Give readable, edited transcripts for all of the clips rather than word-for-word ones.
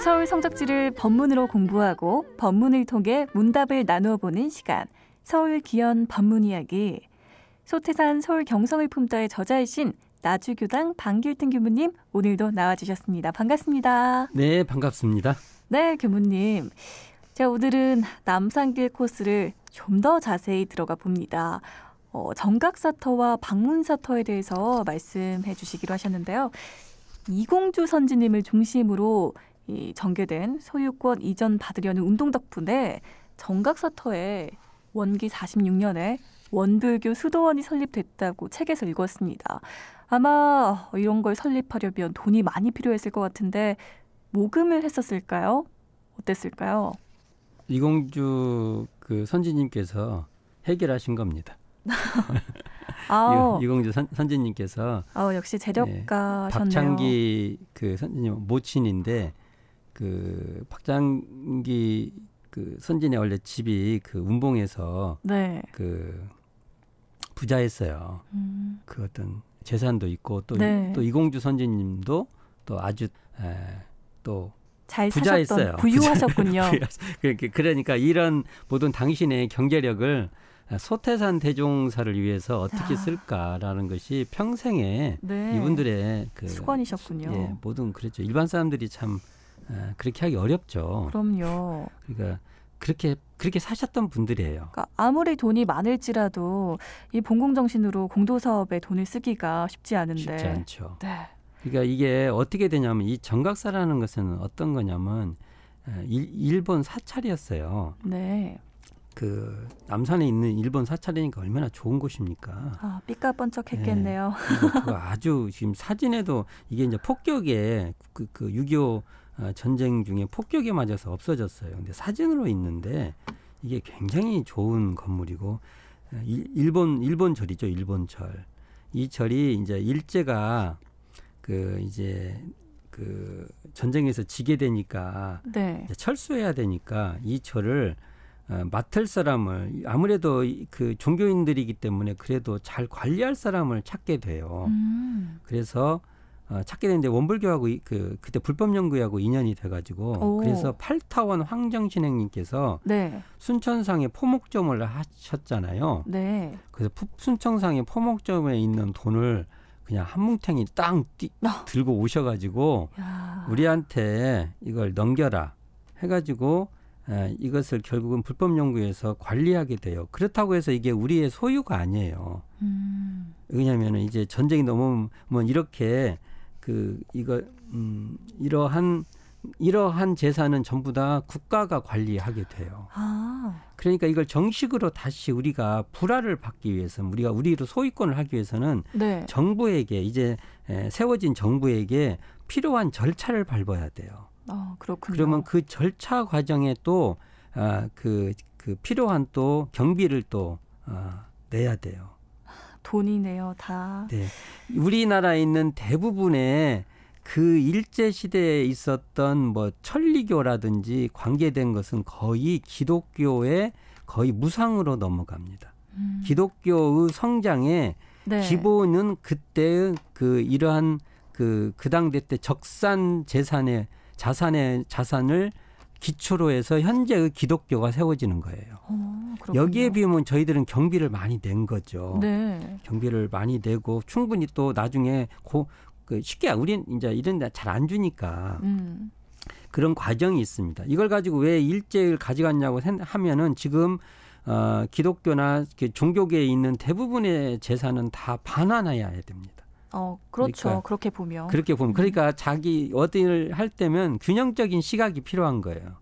서울 성적지를 법문으로 공부하고 법문을 통해 문답을 나누어 보는 시간. 서울 기현 법문 이야기. 소태산 서울 경성을 품다의 저자이신 나주교당 방길등 교무님 오늘도 나와주셨습니다. 반갑습니다. 네, 반갑습니다. 네, 교무님. 자, 오늘은 남산길 코스를 좀 더 자세히 들어가 봅니다. 정각사터와 방문사터에 대해서 말씀해 주시기로 하셨는데요. 이공주 선지님을 중심으로 전개된 소유권 이전 받으려는 운동 덕분에 정각사터에 원기 46년에 원불교 수도원이 설립됐다고 책에서 읽었습니다. 아마 이런 걸 설립하려면 돈이 많이 필요했을 것 같은데 모금을 했었을까요? 어땠을까요? 이공주 선지님께서 해결하신 겁니다. 이공주 선지님께서 역시 재력가셨네요. 박창기 선지님 모친인데 박창기 선진의 원래 집이 운봉에서 네. 부자였어요. 어떤 재산도 있고 또 이공주 선지님도 또 아주 또 잘 부자였어요. 사셨던 부유하셨군요. 그러니까 이런 모든 당신의 경제력을 소태산 대종사를 위해서 어떻게 쓸까라는 것이 평생에 이분들의 수건이셨군요. 예, 모든 그랬죠. 일반 사람들이 참 그렇게 하기 어렵죠. 그럼요. 그러니까 그렇게 사셨던 분들이에요. 그러니까 아무리 돈이 많을지라도 이 봉공정신으로 공도사업에 돈을 쓰기가 쉽지 않은데. 쉽지 않죠. 네. 그러니까 이게 어떻게 되냐면 이 정각사라는 것은 어떤 거냐면 일본 사찰이었어요. 네. 남산에 있는 일본 사찰이니까 얼마나 좋은 곳입니까? 삐까번쩍했겠네요. 네. 아주 지금 사진에도 이게 이제 폭격에 6.25 전쟁 중에 폭격에 맞아서 없어졌어요. 근데 사진으로 있는데 이게 굉장히 좋은 건물이고 일본 절이죠. 일본 절. 이 절이 이제 일제가 전쟁에서 지게 되니까 이제 철수해야 되니까 이 절을 맡을 사람을 아무래도 종교인들이기 때문에 그래도 잘 관리할 사람을 찾게 돼요. 그래서 찾게 되는데 원불교하고 그때 불법연구회하고 인연이 돼가지고 그래서 팔타원 황정신행님께서 순천상에 포목점을 하셨잖아요. 네. 그래서 순천상에 포목점에 있는 돈을 그냥 한 뭉탱이 땅 들고 오셔가지고 우리한테 이걸 넘겨라 해가지고 이것을 결국은 불법연구에서 관리하게 돼요. 그렇다고 해서 이게 우리의 소유가 아니에요. 왜냐하면 이제 전쟁이 넘으면 이렇게 이러한 재산은 전부 다 국가가 관리하게 돼요. 그러니까 이걸 정식으로 다시 우리가 불화를 받기 위해서는 우리로 소유권을 하기 위해서는 정부에게 이제 세워진 정부에게 필요한 절차를 밟아야 돼요. 그렇군요. 그러면 그 절차 과정에 또 필요한 또 경비를 또 내야 돼요. 돈이네요, 다. 네, 우리나라에 있는 대부분의 일제 시대에 있었던 천리교라든지 관계된 것은 거의 기독교의 거의 무상으로 넘어갑니다. 기독교의 성장의 기본은 그때의 이러한 그 당대 때 적산 자산을 기초로 해서 현재의 기독교가 세워지는 거예요. 여기에 비하면 저희들은 경비를 많이 낸 거죠. 네. 경비를 많이 내고 충분히 또 나중에 쉽게 우린 이제 이런 데 잘 안 주니까 그런 과정이 있습니다. 이걸 가지고 왜 일제를 가져갔냐고 하면은 지금 기독교나 종교계에 있는 대부분의 재산은 다 반환해야 됩니다. 그렇죠. 그러니까, 그렇게 보면. 그러니까 자기 어디를 할 때면 균형적인 시각이 필요한 거예요.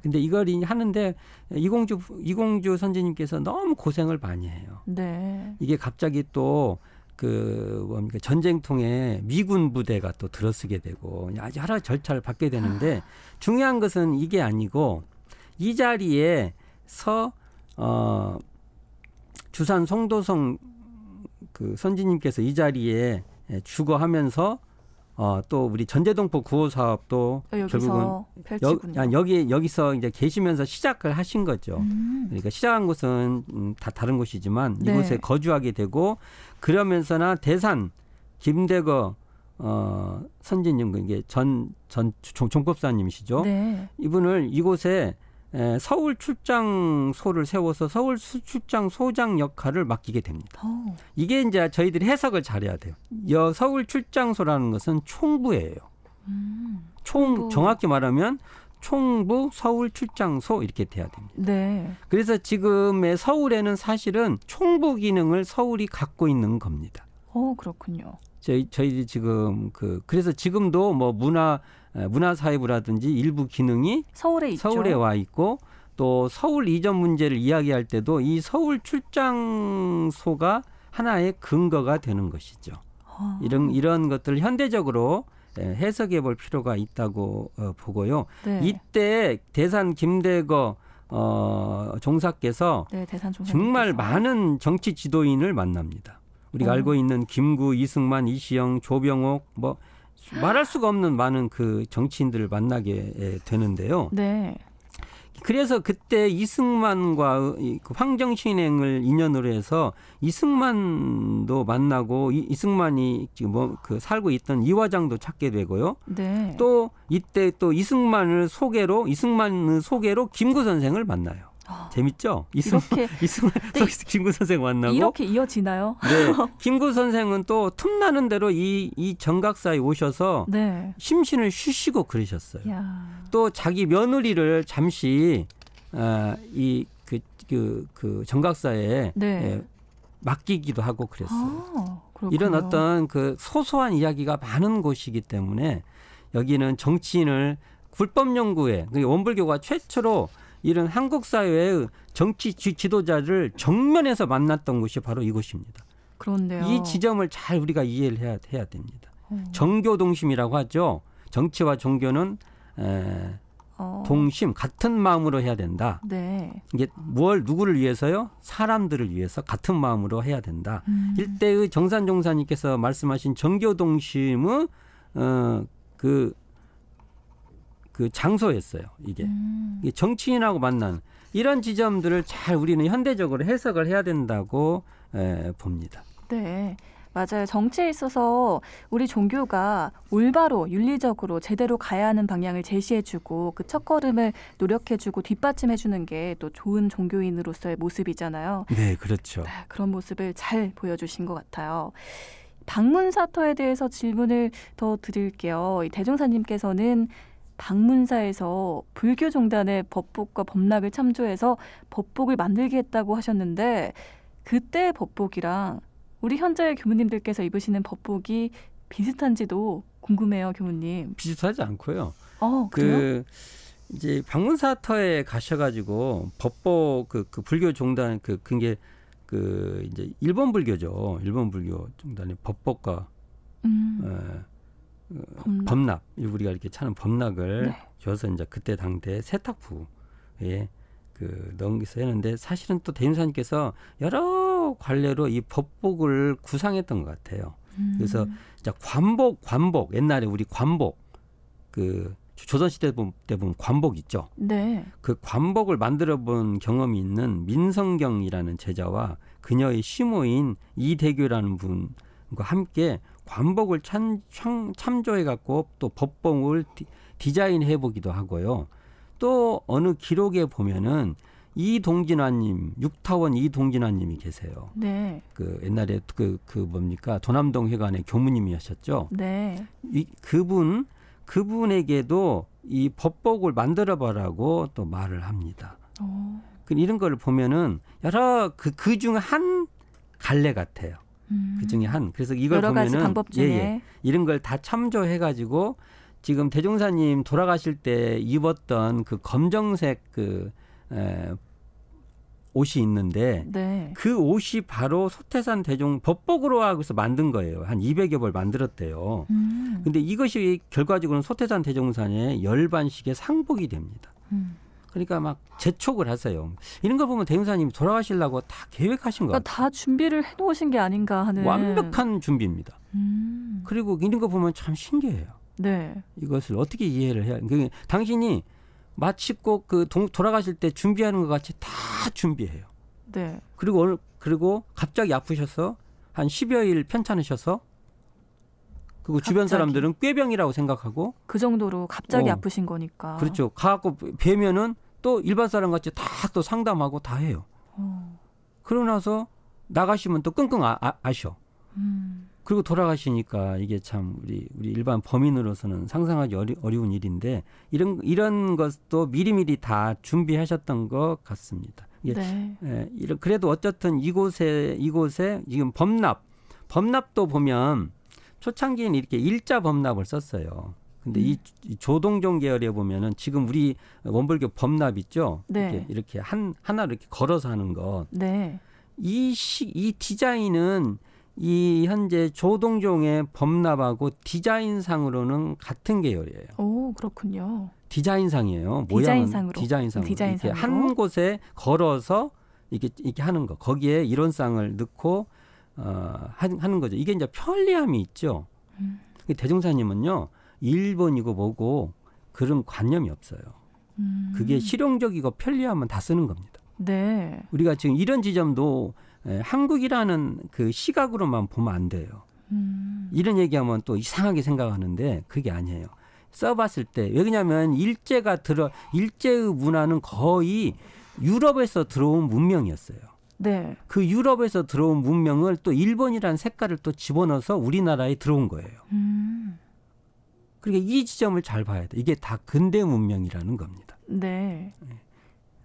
근데 이걸 하는데 이공주 선지님께서 너무 고생을 많이 해요. 네. 이게 갑자기 또 전쟁통에 미군 부대가 또 들어서게 되고 아주 여러 절차를 받게 되는데 중요한 것은 이게 아니고 이 자리에서 주산 송도성 선지님께서 이 자리에 주거하면서 또 우리 전제동포 구호 사업도 결국은 여기서 이제 계시면서 시작을 하신 거죠. 그러니까 시작한 곳은 다 다른 곳이지만 이곳에 거주하게 되고 그러면서나 대산, 김대거, 선진님 이게 전 종법사님이시죠. 네. 이분을 이곳에 서울 출장소를 세워서 서울 출장소장 역할을 맡기게 됩니다. 이게 이제 저희들이 해석을 잘해야 돼요. 서울 출장소라는 것은 총부예요. 정확히 말하면 총부 서울 출장소 이렇게 돼야 됩니다. 네. 그래서 지금의 서울에는 사실은 총부 기능을 서울이 갖고 있는 겁니다. 그렇군요. 저희들이 지금 그래서 지금도 뭐 문화사회부라든지 일부 기능이 서울에 와 있고 또 서울 이전 문제를 이야기할 때도 이 서울 출장소가 하나의 근거가 되는 것이죠. 이런 것들을 현대적으로 해석해 볼 필요가 있다고 보고요. 네. 이때 대산 김대거 종사께서 정말 많은 정치 지도인을 만납니다. 우리가 알고 있는 김구, 이승만, 이시영, 조병옥 뭐 말할 수가 없는 많은 그 정치인들을 만나게 되는데요. 네. 그래서 그때 이승만과 황정신행을 인연으로 해서 이승만도 만나고 이승만이 지금 살고 있던 이화장도 찾게 되고요. 네. 또 이때 또 이승만의 소개로 김구 선생을 만나요. 재밌죠? 이렇게 김구 선생 만나고 이렇게 이어지나요? 네, 김구 선생은 또 틈나는 대로 이 정각사에 오셔서 네. 심신을 쉬시고 그러셨어요. 또 자기 며느리를 잠시 그 정각사에 네. 맡기기도 하고 그랬어요. 이런 어떤 그 소소한 이야기가 많은 곳이기 때문에 여기는 정치인을 불법연구회 원불교가 최초로 이런 한국 사회의 정치 지도자를 정면에서 만났던 곳이 바로 이곳입니다. 그런데요. 이 지점을 잘 우리가 이해를 해야 됩니다. 정교동심이라고 하죠. 정치와 종교는 동심, 같은 마음으로 해야 된다. 네. 이게 누구를 위해서요? 사람들을 위해서 같은 마음으로 해야 된다. 일대의 정산종사님께서 말씀하신 정교동심의 그 장소였어요. 이게 정치인하고 만난 이런 지점들을 잘 우리는 현대적으로 해석을 해야 된다고 봅니다. 네, 맞아요. 정치에 있어서 우리 종교가 올바로 윤리적으로 제대로 가야 하는 방향을 제시해주고 그 첫걸음을 노력해주고 뒷받침해주는 게 또 좋은 종교인으로서의 모습이잖아요. 네, 그렇죠. 네, 그런 모습을 잘 보여주신 것 같아요. 방문사토에 대해서 질문을 더 드릴게요. 대종사님께서는 방문사에서 불교 종단의 법복과 법락을 참조해서 법복을 만들게 했다고 하셨는데 그때의 법복이랑 우리 현재 교무님들께서 입으시는 법복이 비슷한지도 궁금해요, 교무님. 비슷하지 않고요. 그래요? 이제 방문사터에 가셔가지고 법복 그 불교 종단 그게 이제 일본 불교죠. 일본 불교 종단의 법복과 법락 우리가 이렇게 차는 법락을 네. 줘서 이제 그때 당대 세탁부에 넘기서 했는데 사실은 또 대인사님께서 여러 관례로 이 법복을 구상했던 것 같아요. 그래서 이제 관복 옛날에 우리 관복 조선시대 때 보면 관복 있죠. 네. 그 관복을 만들어본 경험이 있는 민성경이라는 제자와 그녀의 시모인 이대교라는 분과 함께 관복을 참조해갖고 또 법복을 디자인해보기도 하고요. 또 어느 기록에 보면은 이동진화님, 육타원 이동진화님이 계세요. 네. 옛날에 뭡니까 도남동 회관의 교무님이셨죠. 네. 그분에게도 이 법복을 만들어보라고 또 말을 합니다. 이런 걸 보면은 여러 그 중 한 갈래 같아요. 그 중에 그래서 이걸 여러 보면은 가지 방법 중에 이런 걸 다 참조해가지고 지금 대종사님 돌아가실 때 입었던 그 검정색 옷이 있는데 네. 그 옷이 바로 소태산 대종 법복으로 하고서 만든 거예요. 한 200여 벌 만들었대요. 근데 이것이 결과적으로는 소태산 대종산의 열반식의 상복이 됩니다. 그러니까 막 재촉을 하세요. 이런 걸 보면 대종사님이 돌아가시려고 다 계획하신 거 같아요. 다 준비를 해놓으신 게 아닌가 하는. 완벽한 준비입니다. 그리고 이런 거 보면 참 신기해요. 네. 이것을 어떻게 이해를 해야. 그러니까 당신이 마치 꼭 돌아가실 때 준비하는 것 같이 다 준비해요. 네. 그리고 갑자기 아프셔서 한 10여일 편찮으셔서 그리고 주변 사람들은 꾀병이라고 생각하고 그 정도로 갑자기 아프신 거니까. 그렇죠. 가갖고 뵈면은 또 일반 사람 같이 다 또 상담하고 다 해요. 그러고 나서 나가시면 또 끙끙 아셔. 그리고 돌아가시니까 이게 참 우리 일반 범인으로서는 상상하기 어려운 일인데 이런 것도 미리미리 다 준비하셨던 것 같습니다. 네. 그래도 어쨌든 이곳에 지금 범납도 보면 초창기에는 이렇게 일자 범납을 썼어요. 근데 이 조동종 계열에 보면은 지금 우리 원불교 범납 있죠. 네. 이렇게 하나로 이렇게 걸어서 하는 것. 네. 이 디자인은 이 현재 조동종의 범납하고 디자인상으로는 같은 계열이에요. 오, 그렇군요. 디자인상이에요. 모양은 디자인상으로. 이렇게 한 곳에 걸어서 이렇게 하는 거. 거기에 이론상을 넣고 하는 거죠. 이게 이제 편리함이 있죠. 대종사님은요, 일본이고 뭐고 그런 관념이 없어요. 그게 실용적이고 편리하면 다 쓰는 겁니다. 네. 우리가 지금 이런 지점도 한국이라는 그 시각으로만 보면 안 돼요. 이런 얘기하면 또 이상하게 생각하는데 그게 아니에요. 써봤을 때 왜냐하면 일제의 문화는 거의 유럽에서 들어온 문명이었어요. 네. 그 유럽에서 들어온 문명을 또 일본이라는 색깔을 또 집어넣어서 우리나라에 들어온 거예요. 그러니까 이 지점을 잘 봐야 돼. 이게 다 근대 문명이라는 겁니다. 네.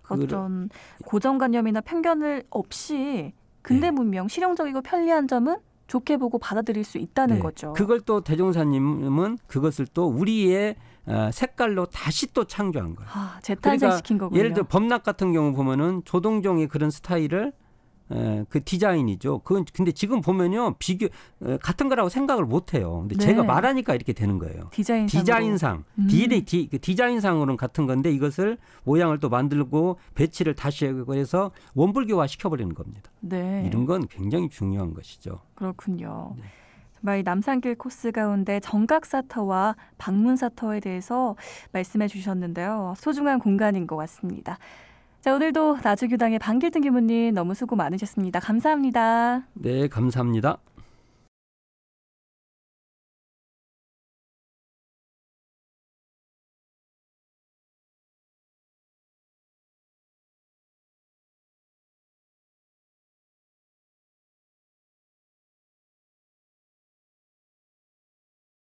어떤 고정관념이나 편견을 없이 근대 문명, 실용적이고 편리한 점은 좋게 보고 받아들일 수 있다는 거죠. 그걸 또 대종사님은 그것을 또 우리의 색깔로 다시 또 창조한 거예요. 재탄생시킨 거군요. 예를 들어 범납 같은 경우 보면은 조동종의 그런 스타일을 그 디자인이죠. 근데 지금 보면요 같은 거라고 생각을 못 해요. 근데 제가 말하니까 이렇게 되는 거예요. 디자인상. 디자인상으로는 같은 건데 이것을 모양을 또 만들고 배치를 다시 해서 원불교화 시켜버리는 겁니다. 네. 이런 건 굉장히 중요한 것이죠. 그렇군요. 정말 이 남산길 코스 가운데 정각사터와 방문사터에 대해서 말씀해 주셨는데요. 소중한 공간인 것 같습니다. 자, 오늘도 나주교당의 방길등 교무님 너무 수고 많으셨습니다. 감사합니다. 네, 감사합니다.